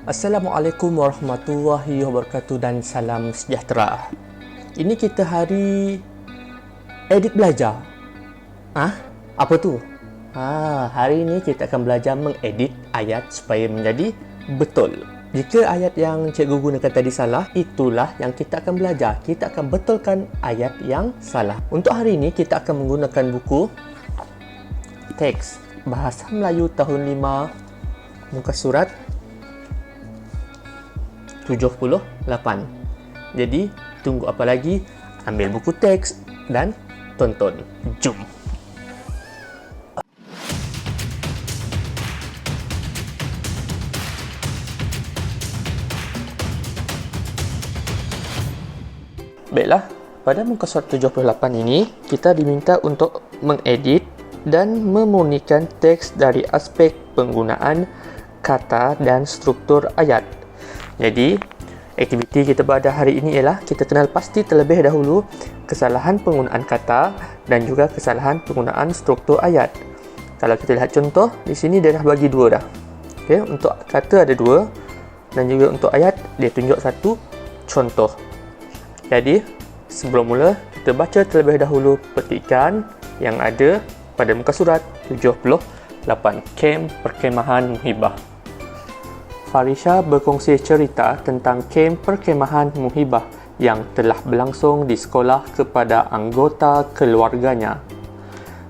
Assalamualaikum warahmatullahi wabarakatuh dan salam sejahtera. Ini kita hari edit belajar. Apa tu? Hari ini kita akan belajar mengedit ayat supaya menjadi betul. Jika ayat yang cikgu gunakan tadi salah, itulah yang kita akan belajar. Kita akan betulkan ayat yang salah. Untuk hari ini kita akan menggunakan buku teks Bahasa Melayu tahun 5 muka surat 78. Jadi, tunggu apa lagi? Ambil buku teks dan tonton. Jom! Baiklah, pada muka surat 78 ini, kita diminta untuk mengedit dan memurnikan teks dari aspek penggunaan kata dan struktur ayat. Jadi, aktiviti kita pada hari ini ialah kita kenal pasti terlebih dahulu kesalahan penggunaan kata dan juga kesalahan penggunaan struktur ayat. Kalau kita lihat contoh, di sini dia dah bagi dua dah. Okey, untuk kata ada dua dan juga untuk ayat dia tunjuk satu contoh. Jadi, sebelum mula, kita baca terlebih dahulu petikan yang ada pada muka surat 78, Kem Perkemahan Muhibah. Farisha berkongsi cerita tentang kem perkemahan Muhibah yang telah berlangsung di sekolah kepada anggota keluarganya.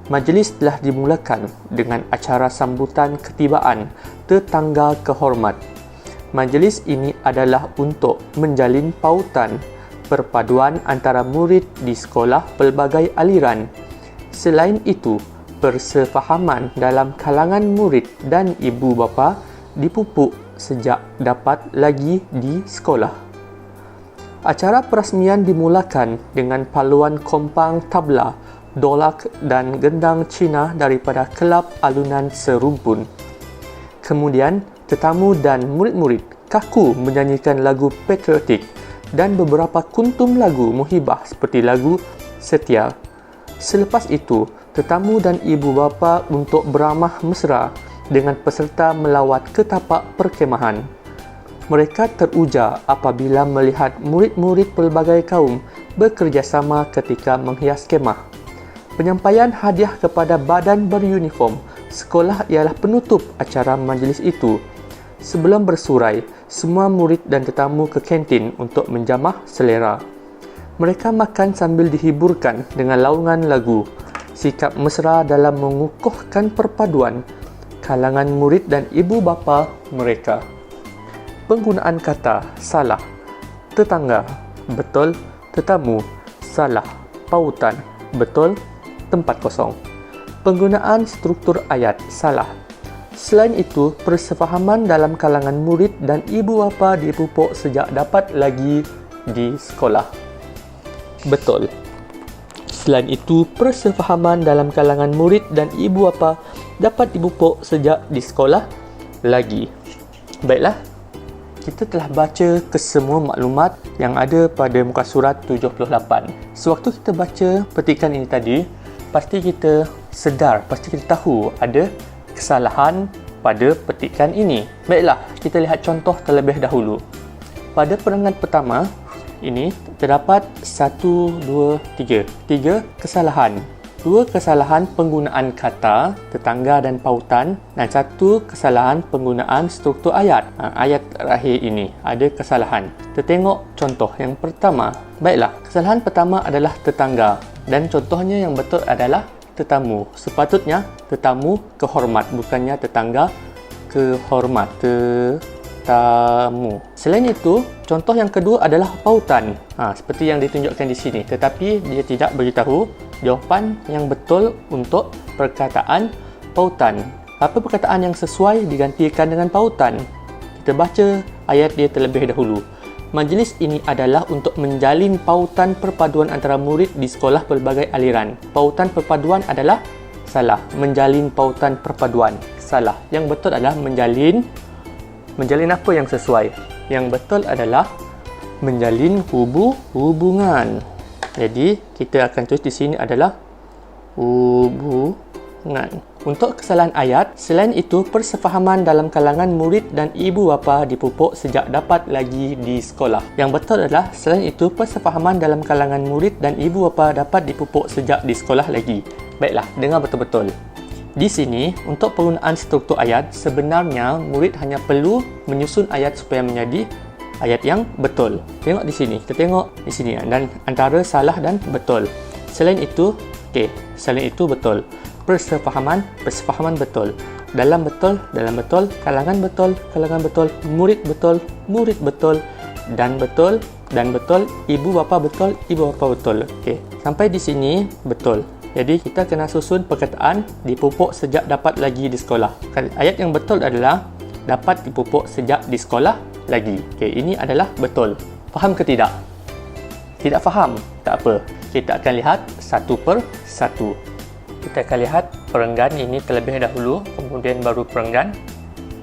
Majlis telah dimulakan dengan acara sambutan ketibaan tetangga kehormat. Majlis ini adalah untuk menjalin pautan perpaduan antara murid di sekolah pelbagai aliran. Selain itu, persefahaman dalam kalangan murid dan ibu bapa dipupuk sejak dapat lagi di sekolah. Acara perasmian dimulakan dengan paluan kompang tabla, dolak dan gendang Cina daripada kelab alunan serumpun. Kemudian, tetamu dan murid-murid kaku menyanyikan lagu patriotik dan beberapa kuntum lagu Muhibah seperti lagu Setia. Selepas itu, tetamu dan ibu bapa untuk beramah mesra dengan peserta melawat ke tapak perkemahan. Mereka teruja apabila melihat murid-murid pelbagai kaum bekerjasama ketika menghias kemah. Penyampaian hadiah kepada badan beruniform sekolah ialah penutup acara majlis itu. Sebelum bersurai, semua murid dan tetamu ke kantin untuk menjamah selera. Mereka makan sambil dihiburkan dengan laungan lagu. Sikap mesra dalam mengukuhkan perpaduan kalangan murid dan ibu bapa mereka. Penggunaan kata salah. Tetangga, betul. Tetamu, salah. Pautan, betul. Tempat kosong. Penggunaan struktur ayat salah. Selain itu, persefahaman dalam kalangan murid dan ibu bapa dipupuk sejak dapat lagi di sekolah. Betul. Selain itu, persefahaman dalam kalangan murid dan ibu bapa dapat dipupuk sejak di sekolah lagi. Baiklah, kita telah baca kesemua maklumat yang ada pada muka surat 78. Sewaktu kita baca petikan ini tadi, pasti kita sedar, pasti kita tahu ada kesalahan pada petikan ini. Baiklah, kita lihat contoh terlebih dahulu. Pada perangan pertama, ini terdapat 1, 2, 3 kesalahan. 2 kesalahan penggunaan kata, tetangga dan pautan dan 1 kesalahan penggunaan struktur ayat. Ayat terakhir ini ada kesalahan. Kita tengok contoh yang pertama. Baiklah, kesalahan pertama adalah tetangga dan contohnya yang betul adalah tetamu. Sepatutnya tetamu kehormat, bukannya tetangga kehormat. Tetamu. Selain itu, contoh yang kedua adalah pautan. Seperti yang ditunjukkan di sini, tetapi dia tidak beritahu jawapan yang betul untuk perkataan pautan. Apa perkataan yang sesuai digantikan dengan pautan? Kita baca ayat dia terlebih dahulu. Majlis ini adalah untuk menjalin pautan perpaduan antara murid di sekolah pelbagai aliran. Pautan perpaduan adalah salah. Menjalin pautan perpaduan salah. Yang betul adalah menjalin apa yang sesuai? Yang betul adalah menjalin hubungan. Jadi, kita akan tulis di sini adalah Untuk kesalahan ayat, selain itu persefahaman dalam kalangan murid dan ibu bapa dipupuk sejak dapat lagi di sekolah. Yang betul adalah selain itu persefahaman dalam kalangan murid dan ibu bapa dapat dipupuk sejak di sekolah lagi. Baiklah, dengar betul-betul. Di sini, untuk penggunaan struktur ayat, sebenarnya murid hanya perlu menyusun ayat supaya menjadi ayat yang betul. Tengok di sini, kita tengok di sini dan antara salah dan betul. Selain itu, selain itu betul. Persefahaman betul. Dalam betul, kalangan betul, murid betul, dan betul, ibu bapa betul. Sampai di sini betul. Jadi kita kena susun perkataan dipupuk sejak dapat lagi di sekolah. Ayat yang betul adalah dapat dipupuk sejak di sekolah lagi. Ini adalah betul. Faham ke tidak? Tidak faham? Tak apa. Kita akan lihat satu per satu. Kita akan lihat perenggan ini terlebih dahulu, kemudian baru perenggan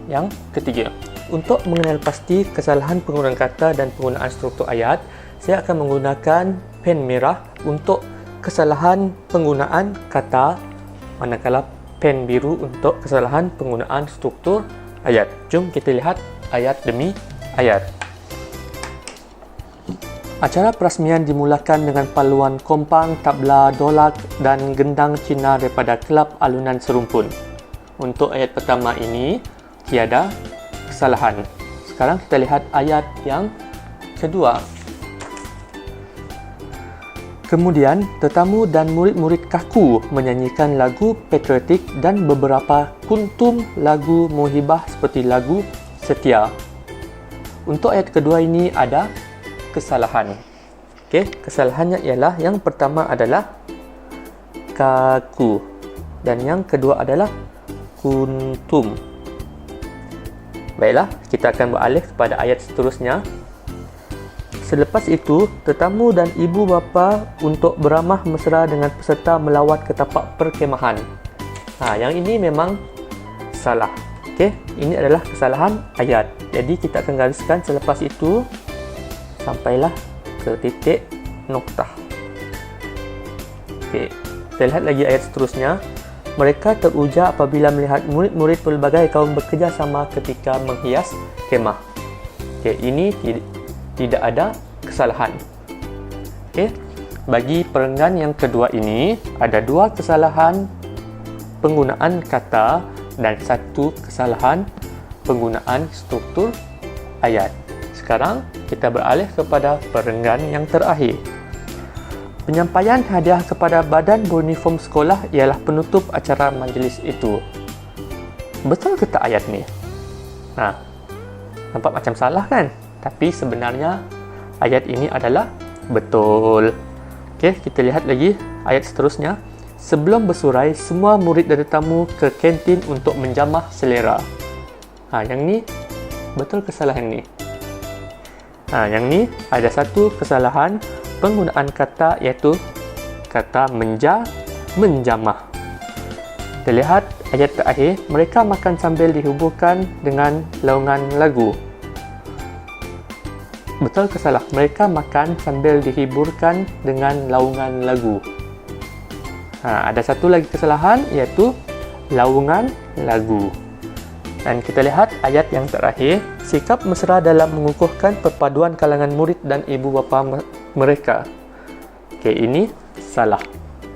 yang ketiga. Untuk mengenal pasti kesalahan penggunaan kata dan penggunaan struktur ayat, saya akan menggunakan pen merah untuk kesalahan penggunaan kata, manakala pen biru untuk kesalahan penggunaan struktur ayat. Jom kita lihat ayat demi ayat. Acara perasmian dimulakan dengan paluan kompang, tabla, dolak dan gendang Cina daripada Kelab Alunan Serumpun. Untuk ayat pertama ini, tiada kesalahan. Sekarang kita lihat ayat yang kedua. Kemudian, tetamu dan murid-murid kaku menyanyikan lagu patriotik dan beberapa kuntum lagu muhibah seperti lagu Setia. Untuk ayat kedua ini ada kesalahan. Kesalahannya ialah yang pertama adalah kaku dan yang kedua adalah kuntum. Baiklah, kita akan beralih kepada ayat seterusnya. Selepas itu, tetamu dan ibu bapa untuk beramah mesra dengan peserta melawat ke tapak perkemahan. Yang ini memang salah. Ini adalah kesalahan ayat. Jadi kita akan gariskan selepas itu sampailah ke titik noktah. Kita lihat lagi ayat seterusnya. Mereka teruja apabila melihat murid-murid pelbagai kaum bekerja sama ketika menghias kemah. Ini tidak ada kesalahan. Bagi perenggan yang kedua ini, ada dua kesalahan penggunaan kata dan satu kesalahan penggunaan struktur ayat. Sekarang kita beralih kepada perenggan yang terakhir. Penyampaian hadiah kepada badan beruniform sekolah ialah penutup acara majlis itu. Betul ke tak ayat ni? Nampak macam salah kan? Tapi sebenarnya ayat ini adalah betul. Kita lihat lagi ayat seterusnya. Sebelum bersurai, semua murid dan tetamu ke kantin untuk menjamah selera. Yang ni betul kesalahan ni. Yang ni ada satu kesalahan penggunaan kata iaitu kata menjamah. Kita lihat ayat terakhir, mereka makan sambil dihuburkan dengan laungan lagu. Betul ke salah? Mereka makan sambil dihiburkan dengan laungan lagu. Ada satu lagi kesalahan iaitu laungan lagu. Dan kita lihat ayat yang terakhir, sikap mesra dalam mengukuhkan perpaduan kalangan murid dan ibu bapa mereka. Ini salah.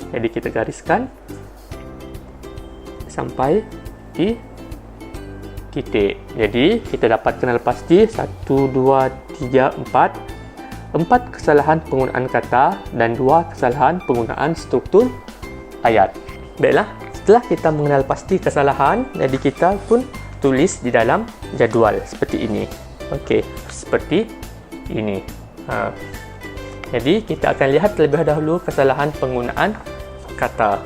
Jadi kita gariskan sampai di titik. Jadi kita dapat kenal pasti 1, 2, 3, 4 kesalahan penggunaan kata dan 2 kesalahan penggunaan struktur ayat. Baiklah, setelah kita mengenal pasti kesalahan, jadi kita pun tulis di dalam jadual seperti ini. Seperti ini. Jadi kita akan lihat terlebih dahulu kesalahan penggunaan kata.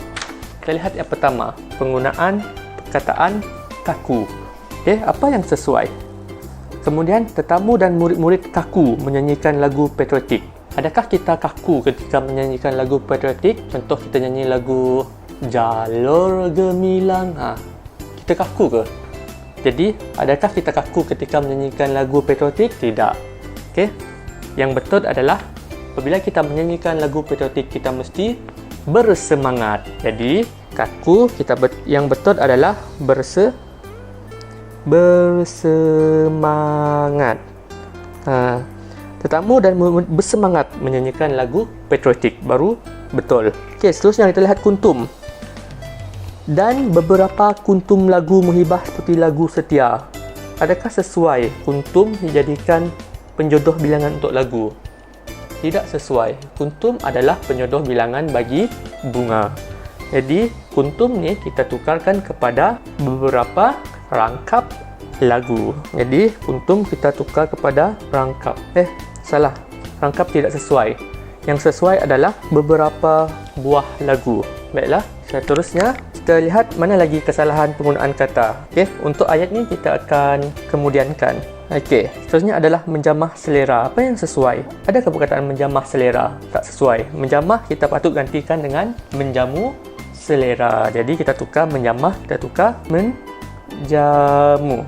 Kita lihat yang pertama, penggunaan perkataan kaku. Apa yang sesuai? Kemudian tetamu dan murid-murid kaku menyanyikan lagu patriotik. Adakah kita kaku ketika menyanyikan lagu patriotik? Contoh kita nyanyi lagu Jalur Gemilang. Kita kaku ke? Jadi, adakah kita kaku ketika menyanyikan lagu patriotik? Tidak. Yang betul adalah apabila kita menyanyikan lagu patriotik, kita mesti bersemangat. Jadi, Kaku, yang betul adalah bersemangat. Tetamu dan bersemangat menyanyikan lagu patriotik, baru betul. Okey, seterusnya kita lihat kuntum. Dan beberapa kuntum lagu muhibah seperti lagu setia. Adakah sesuai kuntum dijadikan penjodoh bilangan untuk lagu? Tidak sesuai. Kuntum adalah penjodoh bilangan bagi bunga. Jadi, kuntum ni kita tukarkan kepada beberapa rangkap lagu. Jadi, kuntum kita tukar kepada rangkap. Salah. Rangkap tidak sesuai. Yang sesuai adalah beberapa buah lagu. Baiklah, seterusnya kita lihat mana lagi kesalahan penggunaan kata. Okey, untuk ayat ni kita akan kemudiankan. Okey, seterusnya adalah menjamah selera. Apa yang sesuai? Adakah perkataan menjamah selera? Tak sesuai. Menjamah kita patut gantikan dengan menjamu selera. Jadi kita tukar menjamah, kita tukar menjamu.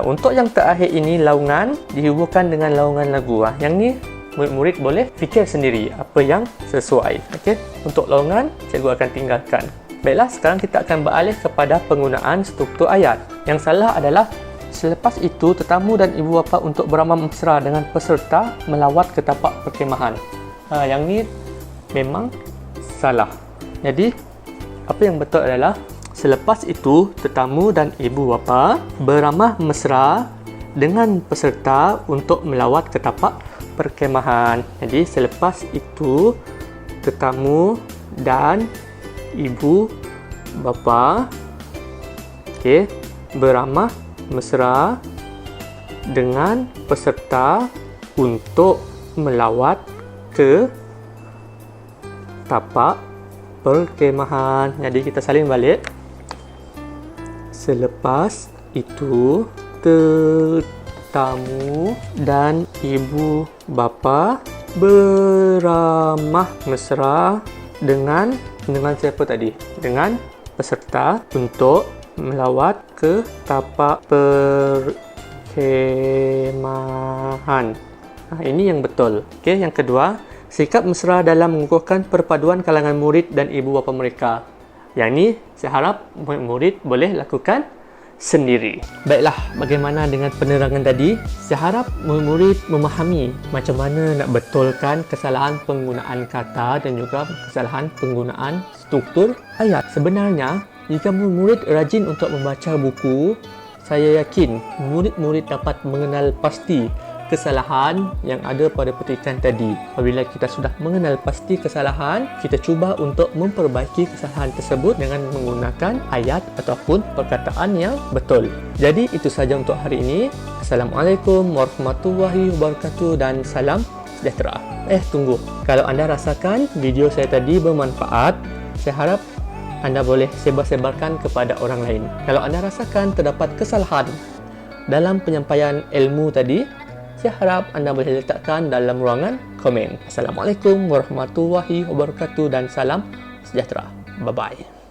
Untuk yang terakhir ini, laungan dihubungkan dengan laungan lagu. Yang ni murid-murid boleh fikir sendiri apa yang sesuai. Okey, untuk laungan cikgu akan tinggalkan. Baiklah, sekarang kita akan beralih kepada penggunaan struktur ayat. Yang salah adalah selepas itu tetamu dan ibu bapa untuk beramah mesra dengan peserta melawat ke tapak perkemahan. Yang ni memang salah. Jadi apa yang betul adalah selepas itu tetamu dan ibu bapa beramah mesra dengan peserta untuk melawat ke tapak perkemahan. Jadi selepas itu tetamu dan ibu bapa beramah mesra dengan peserta untuk melawat ke tapak perkemahan. Jadi kita salin balik. Selepas itu tetamu dan ibu bapa beramah mesra dengan siapa tadi? Dengan peserta untuk melawat ke tapak perkemahan. Ini yang betul. Okey, yang kedua, sikap mesra dalam mengukuhkan perpaduan kalangan murid dan ibu bapa mereka. Yang ni saya harap murid boleh lakukan sendiri. Baiklah, bagaimana dengan penerangan tadi? Saya harap murid memahami macam mana nak betulkan kesalahan penggunaan kata dan juga kesalahan penggunaan struktur ayat. Sebenarnya, jika murid rajin untuk membaca buku, saya yakin murid-murid dapat mengenal pasti kesalahan yang ada pada petikan tadi. Apabila kita sudah mengenal pasti kesalahan, kita cuba untuk memperbaiki kesalahan tersebut dengan menggunakan ayat ataupun perkataan yang betul. Jadi itu sahaja untuk hari ini. Assalamualaikum warahmatullahi wabarakatuh dan salam sejahtera. Tunggu. Kalau anda rasakan video saya tadi bermanfaat, saya harap anda boleh sebar-sebarkan kepada orang lain. Kalau anda rasakan terdapat kesalahan dalam penyampaian ilmu tadi, saya harap anda boleh letakkan dalam ruangan komen. Assalamualaikum warahmatullahi wabarakatuh dan salam sejahtera. Bye-bye.